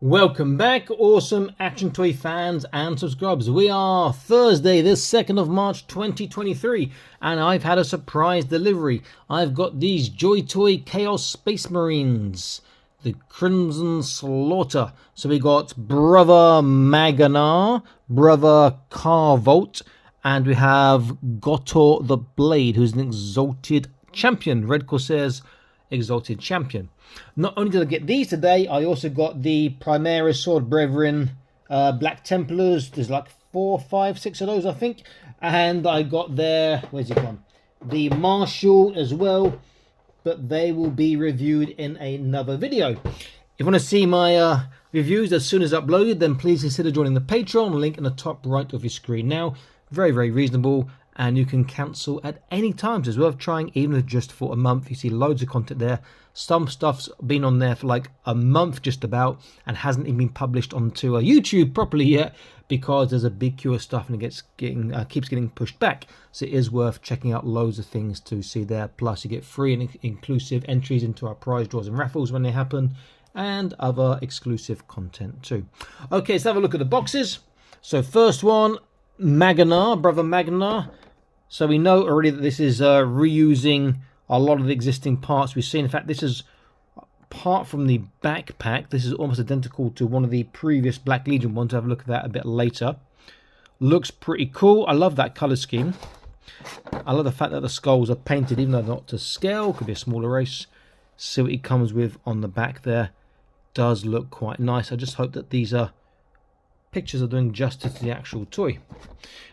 Welcome back, awesome action toy fans and subscribers. We are Thursday, the 2nd of March 2023, and I've had a surprise delivery. I've got these JoyToy Chaos Space Marines, the Crimson Slaughter. So we got Brother Maganar, Brother Carvolt, and we have Gotor the Blade, who's an exalted champion, Red Corsairs exalted champion. Not only did I get these today, I also got the Primaris Sword Brethren Black Templars. There's like 4, 5, 6 of those, I think. And I got their, where's it gone? The Marshal as well. But they will be reviewed in another video. If you want to see my reviews as soon as uploaded, then please consider joining the Patreon. Link in the top right of your screen now. Very, very reasonable. And you can cancel at any time. So it's worth trying, even if just for a month. You see loads of content there. Some stuff's been on there for like a month just about and hasn't even been published onto YouTube properly yet because there's a big queue of stuff and it keeps getting pushed back. So it is worth checking out loads of things to see there. Plus you get free and inclusive entries into our prize draws and raffles when they happen and other exclusive content too. Okay, let's have a look at the boxes. So first one, Maganar, Brother Maganar. So we know already that this is reusing a lot of the existing parts we've seen. In fact, this is, apart from the backpack, this is almost identical to one of the previous Black Legion ones. Have a look at that a bit later. Looks pretty cool. I love that colour scheme. I love the fact that the skulls are painted, even though they're not to scale. Could be a smaller race. See what it comes with on the back there. Does look quite nice. I just hope that these pictures are doing justice to the actual toy.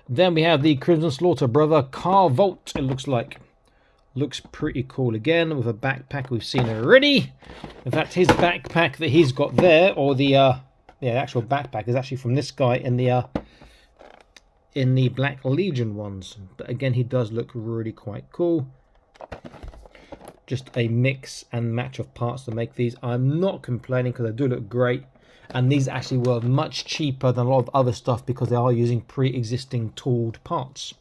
Then we have the Crimson Slaughter Brother Carvolt, it looks like. Looks pretty cool again with a backpack we've seen already. In fact, his backpack that he's got there, or the actual backpack, is actually from this guy in the Black Legion ones. But again, he does look really quite cool. Just a mix and match of parts to make these. I'm not complaining because they do look great. And these actually were much cheaper than a lot of other stuff because they are using pre-existing tooled parts.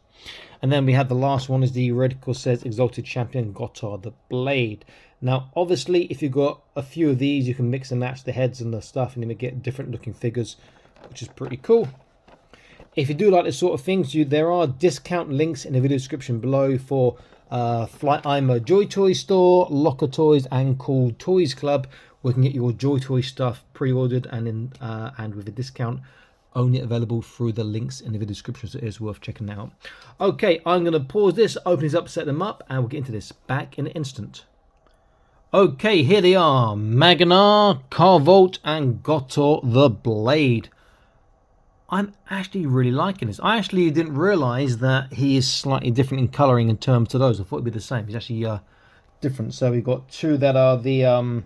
And then we have the last one is the Red Corsairs Exalted Champion Gotor the Blade. Now, obviously, if you've got a few of these, you can mix and match the heads and the stuff and you get different looking figures, which is pretty cool. If you do like this sort of things, there are discount links in the video description below for Flight Eimer JoyToy Store, Locker Toys, and Cool Toys Club, where you can get your JoyToy stuff pre-ordered and with a discount. Only available through the links in the video description, so it is worth checking out. Okay, I'm going to pause this, open these up, set them up, and we'll get into this back in an instant. Okay, here they are. Maganar, Carvolt, and Gotor the Blade. I'm actually really liking this. I actually didn't realise that he is slightly different in colouring in terms to those. I thought it'd be the same. He's actually different. So we've got two that are the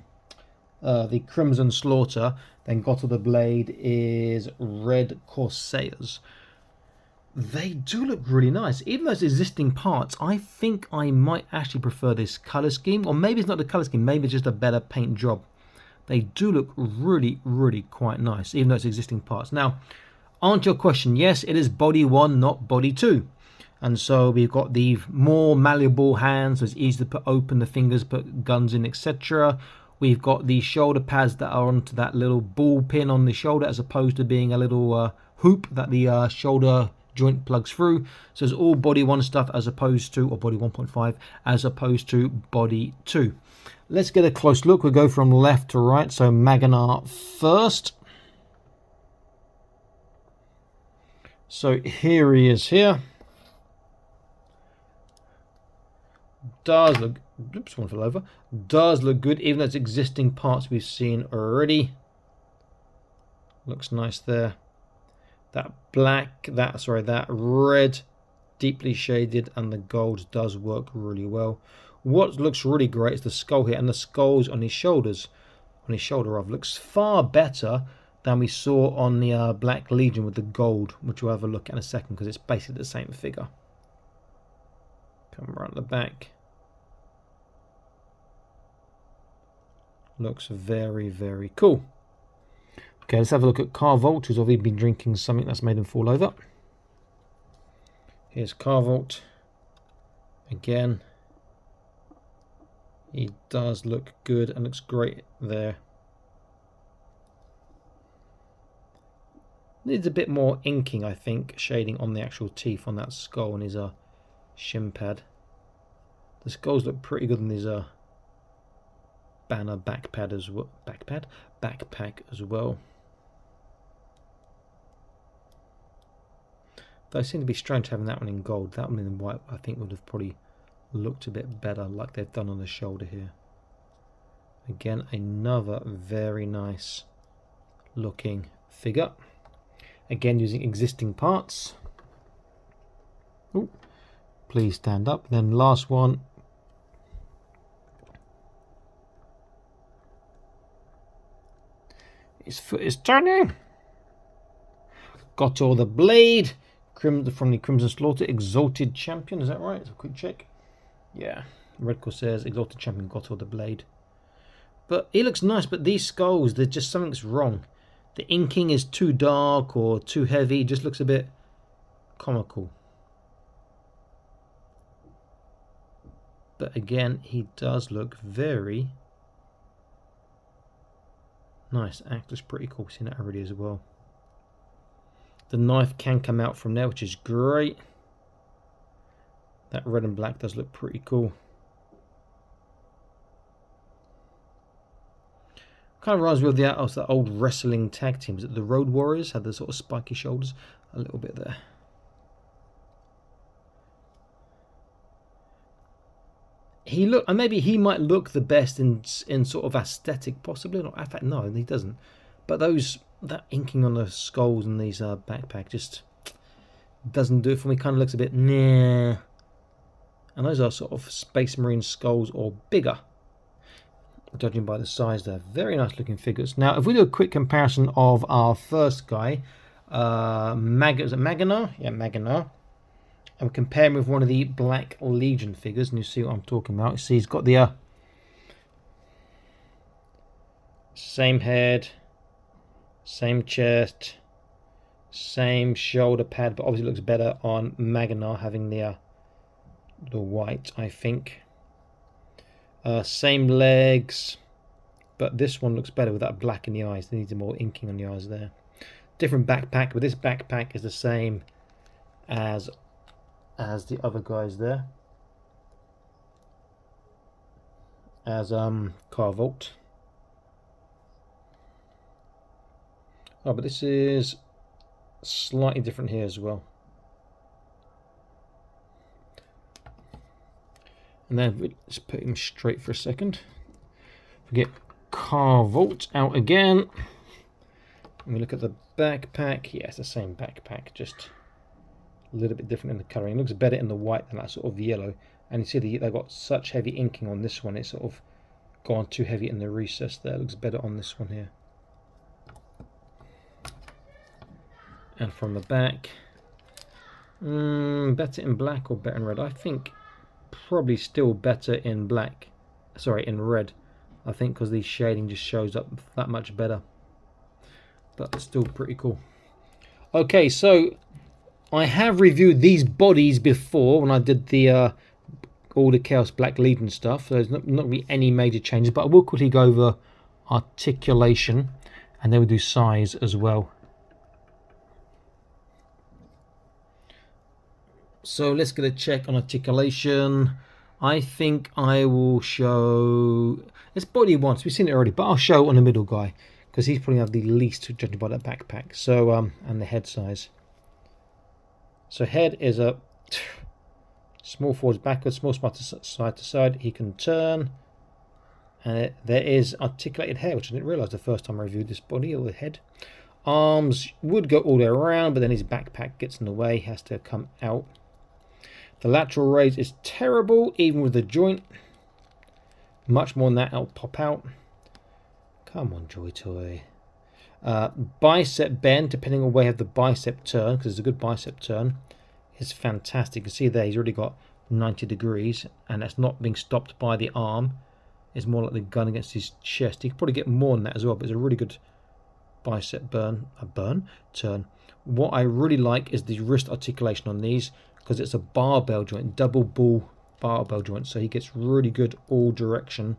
Crimson Slaughter, then Gotor the Blade is Red Corsairs. They do look really nice. Even those existing parts, I think I might actually prefer this colour scheme. Or maybe it's not the colour scheme, maybe it's just a better paint job. They do look really, really quite nice, even though it's existing parts. Now, answer your question, yes, it is body 1, not body 2. And so we've got the more malleable hands, so it's easy to open the fingers, put guns in, etc. We've got the shoulder pads that are onto that little ball pin on the shoulder, as opposed to being a little hoop that the shoulder joint plugs through. So it's all body 1 stuff as opposed to, or body 1.5 as opposed to body 2. Let's get a close look. We'll go from left to right. So Maganar first. So here he is here. Does look, oops, one fell over. Does look good, even though it's existing parts we've seen already. Looks nice there. That black, that red, deeply shaded, and the gold does work really well. What looks really great is the skull here, and the skulls on his shoulders, on his shoulder of, looks far better than we saw on the Black Legion with the gold, which we'll have a look at in a second because it's basically the same figure. Come right at the back. Looks very, very cool. Okay, let's have a look at Carvolt, who's obviously been drinking something that's made him fall over. Here's Carvolt. Again, he does look good and looks great there. Needs a bit more inking, I think, shading on the actual teeth on that skull and his shin pad. The skulls look pretty good on his banner backpack as well. Backpack as well. Though it seemed to be strange having that one in gold. That one in white, I think, would have probably looked a bit better, like they've done on the shoulder here. Again, another very nice looking figure. Again, using existing parts. Ooh, please stand up. Then last one. His foot is turning. Got all the blade. From the Crimson Slaughter, Exalted Champion. Is that right? Let's have a quick check. Yeah. Red Corsairs, Exalted Champion, got all the blade. But he looks nice, but these skulls, there's just something's wrong. The inking is too dark or too heavy. It just looks a bit comical. But again, he does look very nice. Actor's pretty cool. Seen that already as well. The knife can come out from there, which is great. That red and black does look pretty cool. Kind of reminds me of the old wrestling tag teams. The Road Warriors had the sort of spiky shoulders. A little bit there. Maybe he might look the best in sort of aesthetic, possibly. Not, in fact, no, he doesn't. But that inking on the skulls and these backpack just doesn't do it for me. Kind of looks a bit nah. And those are sort of Space Marine skulls or bigger, judging by the size there. Very nice looking figures. Now, if we do a quick comparison of our first guy, is it Maganar? Yeah, Maganar. And compare him with one of the Black Legion figures, and you see what I'm talking about. You see he's got the same head, same chest, same shoulder pad, but obviously looks better on Maganar having the white, I think. Same legs, but this one looks better with that black in the eyes. They need more inking on the eyes there. Different backpack, but this backpack is the same as the other guys there. As Carvolt. Oh, but this is slightly different here as well. And then let's put him straight for a second. We get Carvolt out again. And we look at the backpack. Yeah, it's the same backpack, just a little bit different in the colouring. It looks better in the white than that sort of yellow. And you see they've got such heavy inking on this one. It's sort of gone too heavy in the recess there. It looks better on this one here. And from the back, better in black or better in red? I think probably still better in black. Sorry, in red. I think because the shading just shows up that much better. But still pretty cool. Okay, so I have reviewed these bodies before when I did the all the Chaos Black Legion stuff. So there's not really any major changes, but I will quickly go over articulation, and then we'll do size as well. So let's get a check on articulation. I think I will show it's body once. We've seen it already, but I'll show on the middle guy because he's probably have the least, judging by that backpack. So and the head size. So head is a small forwards backwards, small side to side. He can turn, and there is articulated hair, which I didn't realise the first time I reviewed this body or the head. Arms would go all the way around, but then his backpack gets in the way. He has to come out. The lateral raise is terrible, even with the joint. Much more than that, it'll pop out. Come on, JoyToy. Bicep bend, depending on where you have the bicep turn, because it's a good bicep turn, is fantastic. You can see there, he's already got 90 degrees, and that's not being stopped by the arm. It's more like the gun against his chest. He could probably get more than that as well, but it's a really good bicep turn. What I really like is the wrist articulation on these, because it's a barbell joint, double ball barbell joint, so he gets really good all direction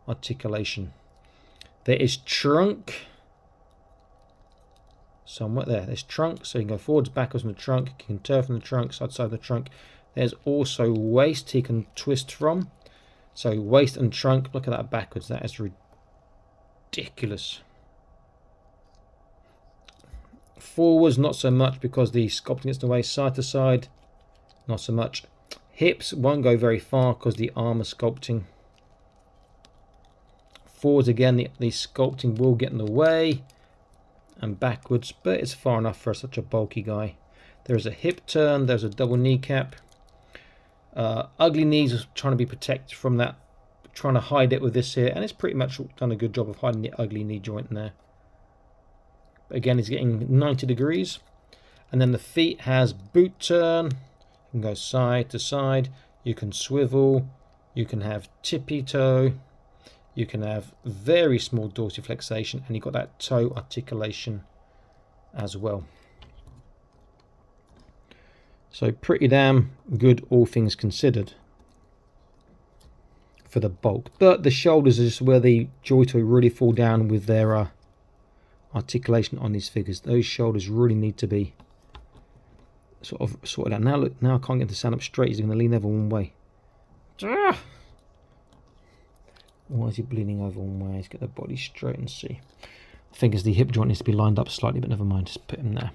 articulation. There is trunk, somewhere there. There's trunk, so you can go forwards, backwards from the trunk. You can turn from the trunk, side to side of the trunk. There's also waist he can twist from. So waist and trunk, look at that backwards. That is ridiculous. Forwards, not so much because the sculpting gets in the way. Side to side, not so much. Hips won't go very far because the armor sculpting. Forwards again, the sculpting will get in the way. And backwards, but it's far enough for such a bulky guy. There's a hip turn, there's a double kneecap. Ugly knees is trying to be protected from that, trying to hide it with this here, and it's pretty much done a good job of hiding the ugly knee joint in there. But again, he's getting 90 degrees. And then the feet has boot turn. You can go side to side. You can swivel. You can have tippy toe. You can have very small dorsiflexation, and you've got that toe articulation as well. So pretty damn good, all things considered, for the bulk. But the shoulders is just where the JoyToy really fall down with their articulation on these figures. Those shoulders really need to be sort of sorted out. Now look, now I can't get to stand up straight. He's going to lean over one way. Why is he bleeding over one way? Let's get the body straight and see. I think it's the hip joint needs to be lined up slightly, but never mind. Just put him there.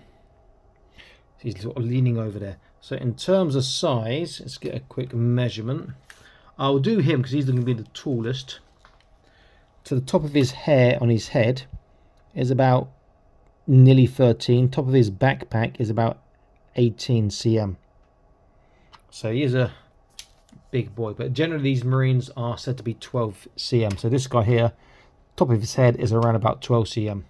He's sort of leaning over there. So in terms of size, let's get a quick measurement. I'll do him because he's going to be the tallest. To the top of his hair on his head is about nearly 13. Top of his backpack is about 18 cm. So he is a big boy, but generally these Marines are said to be 12 cm. So this guy here, top of his head is around about 12 cm.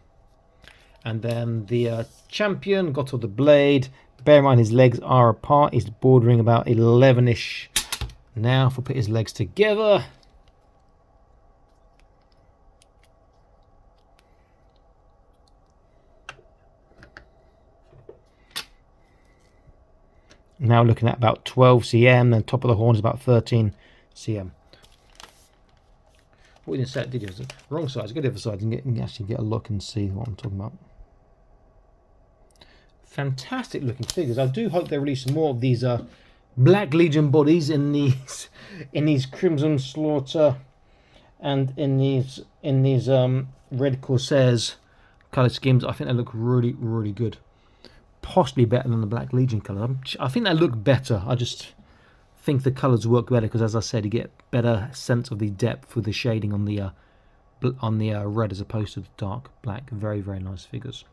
And then the champion got all the blade. Bear in mind his legs are apart. He's bordering about 11-ish. Now if we put his legs together, now looking at about 12 cm, then top of the horn is about 13 cm. What we didn't set, did you? Wrong side. Go to the other side and you can actually get a look and see what I'm talking about. Fantastic looking figures. I do hope they release more of these Black Legion bodies in these Crimson Slaughter and in these Red Corsairs colour schemes. I think they look really, really good. Possibly better than the Black Legion colour. I think they look better. I just think the colours work better because, as I said, you get better sense of the depth with the shading on the red as opposed to the dark black. Very, very nice figures.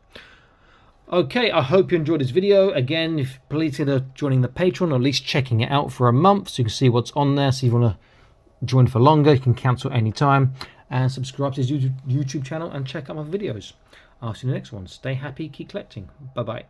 Okay, I hope you enjoyed this video. Again, if please consider joining the Patreon, or at least checking it out for a month so you can see what's on there. So if you want to join for longer, you can cancel anytime. And subscribe to his YouTube channel and check out my videos. I'll see you in the next one. Stay happy, keep collecting. Bye-bye.